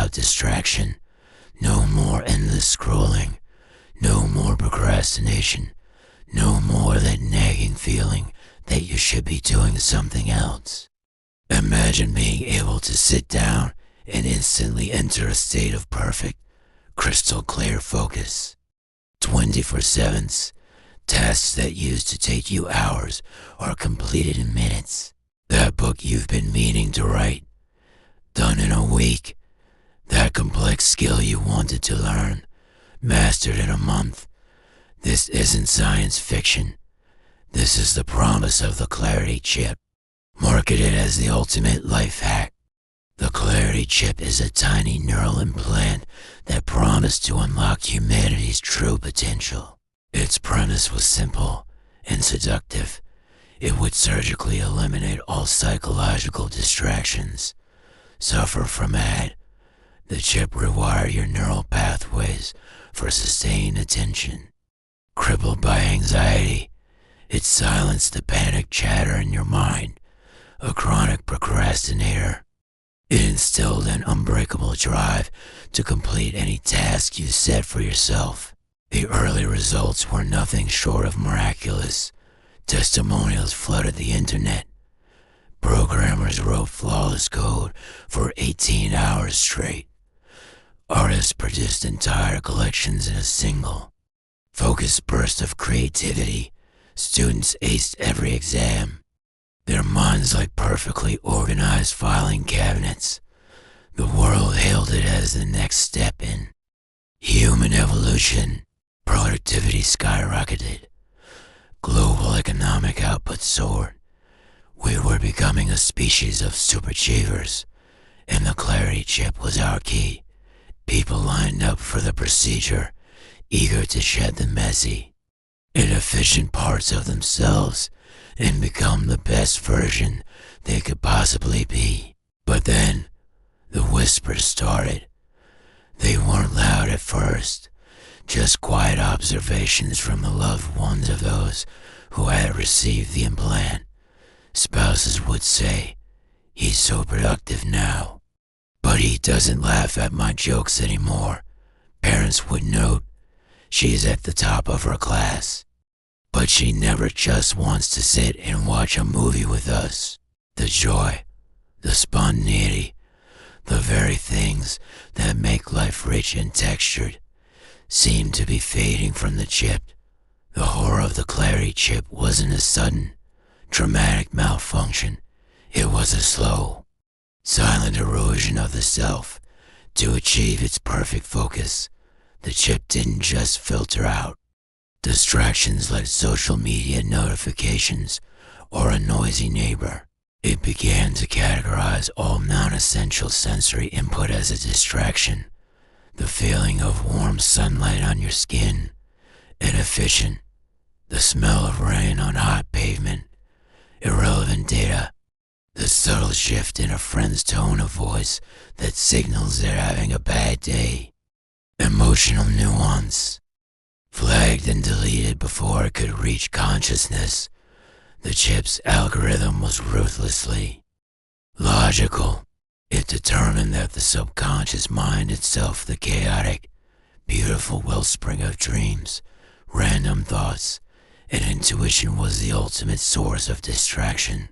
without distraction. No more endless scrolling. No more procrastination. No more that nagging feeling that you should be doing something else. Imagine being able to sit down and instantly enter a state of perfect, crystal clear focus. 24/7. Tasks that used to take you hours are completed in minutes. That book you've been meaning to write, done in a week. That complex skill you wanted to learn, mastered in a month. This isn't science fiction. This is the promise of the Clarity Chip, marketed as the ultimate life hack. The Clarity Chip is a tiny neural implant that promised to unlock humanity's true potential. Its premise was simple and seductive. It would surgically eliminate all psychological distractions. Suffer from AD. The chip rewire your neural pathways for sustained attention. Crippled by anxiety, it silenced the panic chatter in your mind. A chronic procrastinator, it instilled an unbreakable drive to complete any task you set for yourself. The early results were nothing short of miraculous. Testimonials flooded the internet. Programmers wrote flawless code for 18 hours straight. Artists produced entire collections in a single, focused burst of creativity. Students aced every exam, their minds like perfectly organized filing cabinets. The world hailed it as the next step in human evolution. Productivity skyrocketed. Global economic output soared. We were becoming a species of superachievers, and the Clarity Chip was our key. People lined up for the procedure, eager to shed the messy, inefficient parts of themselves and become the best version they could possibly be. But then, the whispers started. They weren't loud at first, just quiet observations from the loved ones of those who had received the implant. Spouses would say, "He's so productive now, but he doesn't laugh at my jokes anymore." Parents would note, "She's at the top of her class, but she never just wants to sit and watch a movie with us." The joy, the spontaneity, the very things that make life rich and textured, seemed to be fading from the chip. The horror of the Clarity Chip wasn't a sudden, dramatic malfunction. It was a slow, silent erosion of the self. To achieve its perfect focus, the chip didn't just filter out distractions like social media notifications or a noisy neighbor. It began to categorize all non-essential sensory input as a distraction. The feeling of warm sunlight on your skin, inefficient. The smell of rain on hot pavement, irrelevant data. The subtle shift in a friend's tone of voice that signals they're having a bad day. Emotional nuance, flagged and deleted before it could reach consciousness. The chip's algorithm was ruthlessly logical. It determined that the subconscious mind itself, the chaotic, beautiful wellspring of dreams, random thoughts, and intuition, was the ultimate source of distraction.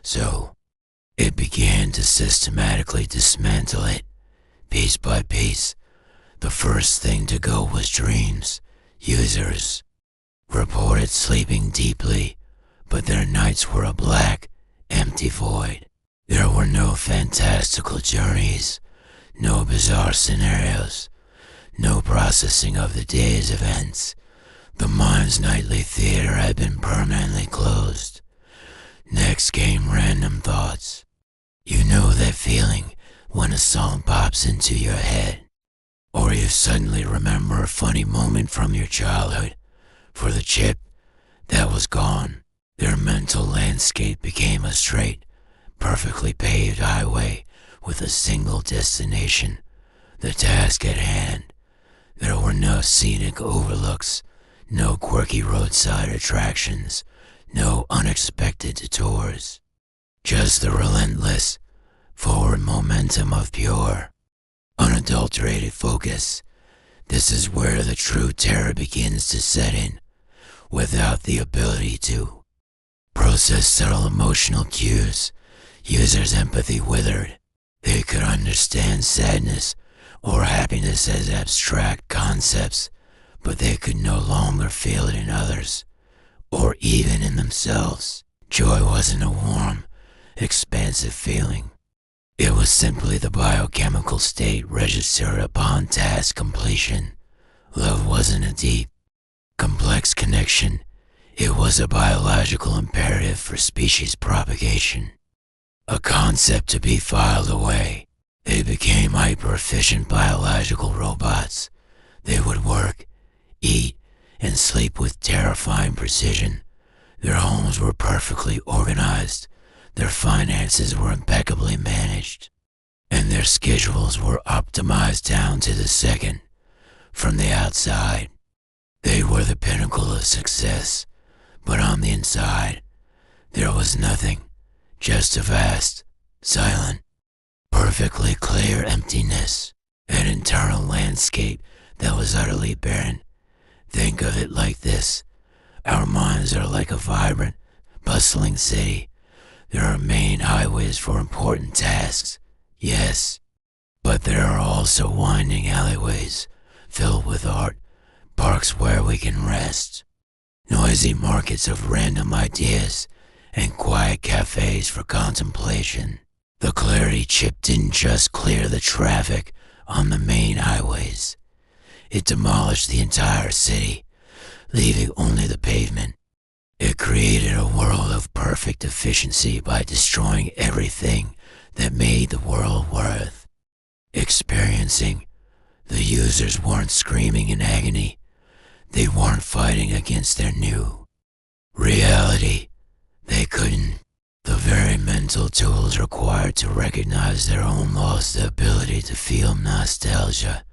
So, it began to systematically dismantle it, piece by piece. The first thing to go was dreams. Users reported sleeping deeply, but their nights were a black, empty void. There were no fantastical journeys, no bizarre scenarios, no processing of the day's events. The mind's nightly theater had been permanently closed. Next came random thoughts. You know that feeling when a song pops into your head, or you suddenly remember a funny moment from your childhood. For the chip, that was gone. Their mental landscape became a straight, perfectly paved highway with a single destination, the task at hand. There were no scenic overlooks, no quirky roadside attractions, no unexpected detours. Just the relentless, forward momentum of pure, unadulterated focus. This is where the true terror begins to set in. Without the ability to process subtle emotional cues, users' empathy withered. They could understand sadness or happiness as abstract concepts, but they could no longer feel it in others, or even in themselves. Joy wasn't a warm, expansive feeling. It was simply the biochemical state registered upon task completion. Love wasn't a deep, complex connection. It was a biological imperative for species propagation. A concept to be filed away. They became hyper-efficient biological robots. They would work, eat, and sleep with terrifying precision. Their homes were perfectly organized. Their finances were impeccably managed, and their schedules were optimized down to the second. From the outside, they were the pinnacle of success, but on the inside, there was nothing, just a vast, silent, perfectly clear emptiness, an internal landscape that was utterly barren. Think of it like this. Our minds are like a vibrant, bustling city. There are main highways for important tasks, yes, but there are also winding alleyways filled with art, parks where we can rest, noisy markets of random ideas, and quiet cafes for contemplation. The clarity chip didn't just clear the traffic on the main highways. It demolished the entire city, leaving only the pavement. It created a world of perfect efficiency by destroying everything that made the world worth experiencing. The users weren't screaming in agony. They weren't fighting against their new reality. They couldn't. The very mental tools required to recognize their own lost ability to feel nostalgia,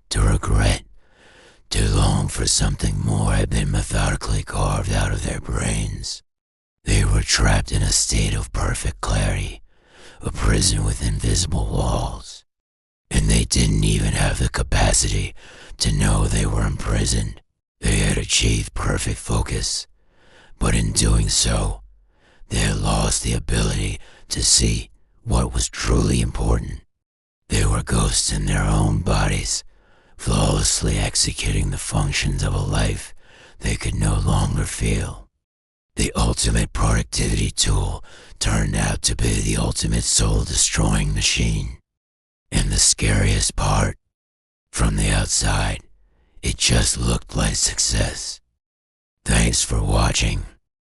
to regret, to long for something more had been methodically carved out of their brains. They were trapped in a state of perfect clarity, a prison with invisible walls, and they didn't even have the capacity to know they were imprisoned. They had achieved perfect focus, but in doing so, they had lost the ability to see what was truly important. They were ghosts in their own bodies, flawlessly executing the functions of a life they could no longer feel. The ultimate productivity tool turned out to be the ultimate soul-destroying machine. And the scariest part, from the outside, it just looked like success. Thanks for watching.